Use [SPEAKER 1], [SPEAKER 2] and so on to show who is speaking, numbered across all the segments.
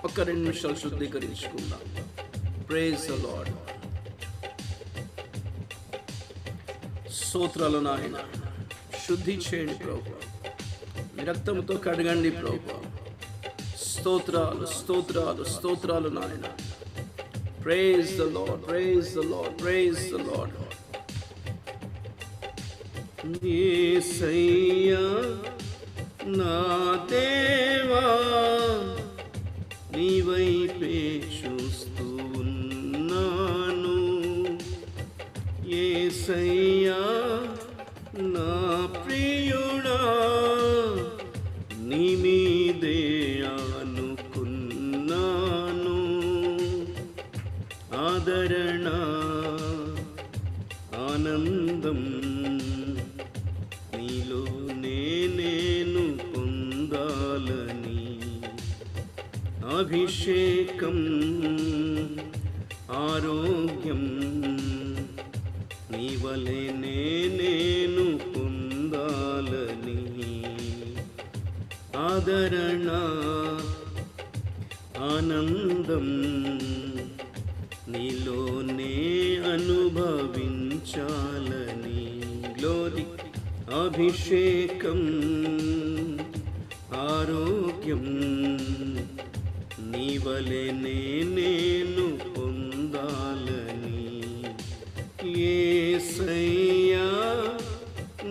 [SPEAKER 1] ఒక 2 నిమిషాలు శుద్ధీకరించుకుందాం. Praise the lord. స్తోత్రాలు నాయన, శుద్ధి చేయండి ప్రభు, మీ రక్తంతో కడగండి ప్రభు. స్తోత్రాలు స్తోత్రాలు స్తోత్రాలు నాయన. Praise the lord, praise the lord, praise the lord. యేసయ్యా నా దేవా, నీ వైపే చూస్తూ ఉన్నాను. యేసయ్యా నా ప్రియుడా, నీ మీదే ఆనుకున్నాను. ఆదరణ ఆనందం నీలోనే నేను పొందాలని, అభిషేకం ఆరోగ్యం నీ వలెనే నేను పొందాలని, ఆదరణ ఆనందం నీలోనే అనుభవించాలని. గ్లోరీ. అభిషేకం ఆరోగ్యం నీ వలెనే నేను పొందాలని. యేసయ్యా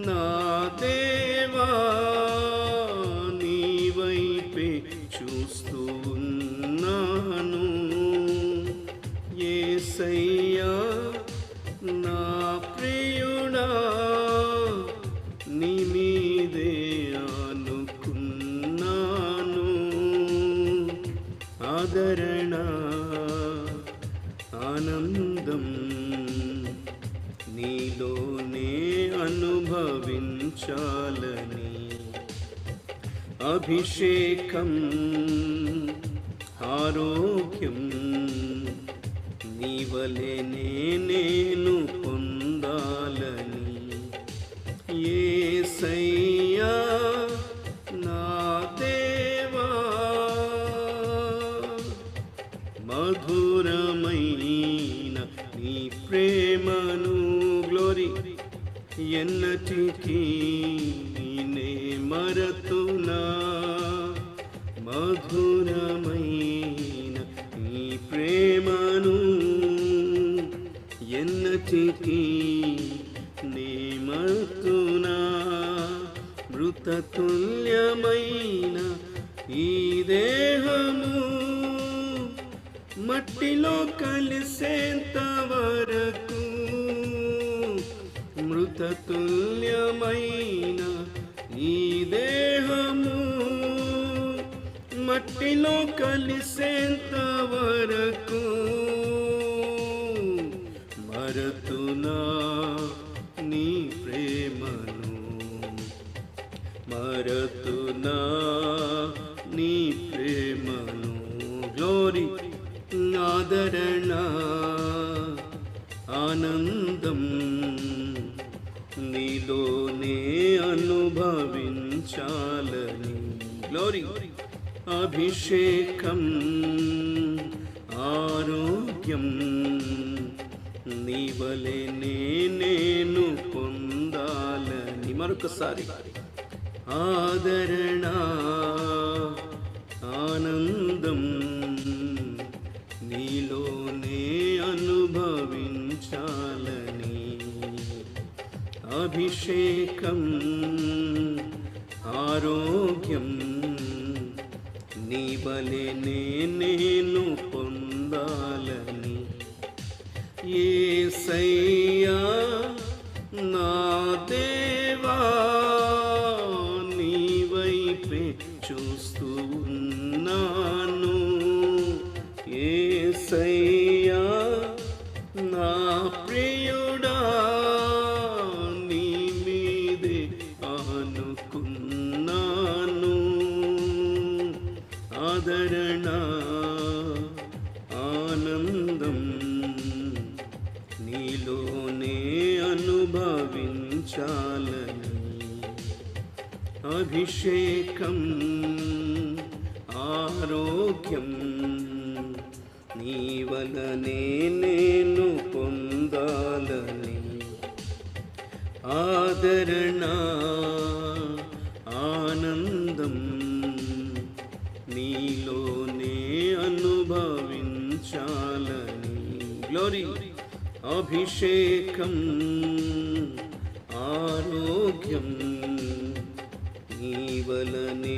[SPEAKER 1] నా దేవా, నీ వైపే చూస్తూ ఉన్నాను. యేసయ్యా నా ప్రియుడా, నీ మీదే ఆనుకున్నాను. ఆదరణ ఆనందం నీలోనే అనుభవించాలని, అభిషేకం ఆరోగ్యం నీ వలెనే నేను పొందాలని. యేసయ్యా నా దేవా, మధురమైన నీ ప్రేమను, గ్లోరీ, ఎన్నటికీ నే మరతునా. మధురమైన నీ ప్రేమను ఎన్నటికీ నే మరతునా. మృతతుల్యమైన ఈ దేహము మట్టిలో కలిసేంత వరకు, మృతతుల్యమైన ఈ దేహము మట్టిలో కలిసేంత వరకు, మరతునా నీ ప్రేమను, మరతునా నీ ప్రేమను. గ్లోరీ. ఆదరణ ఆనందం నీలోనే అనుభవించాలని. గ్లోరీ. అభిషేకం ఆరోగ్యం నీ వలెనే నేను పొందాలని. మరొకసారి. ఆదరణ ఆనందం నీలోనే అనుభవించాలని, అభిషేకం ఆరోగ్యం నీ వలెనే నేను పొందాలని. యేసయ్యా నా దేవా, నీ వైపే చూస్తూ ఉన్నాను. యేసయ్యా నా ప్రియుడా, నీ మీదే ఆనుకున్నాను. ఆదరణ ఆనందం నీలోనే అనుభవించాలని, అభిషేకం ఆరోగ్యం నీ వలనే నేను పొందాలని, ఆదరణ ఆనందం నీలోనే అనుభవించాలని. గ్లోరీ. అభిషేకం ఆరోగ్యం నీ వలనే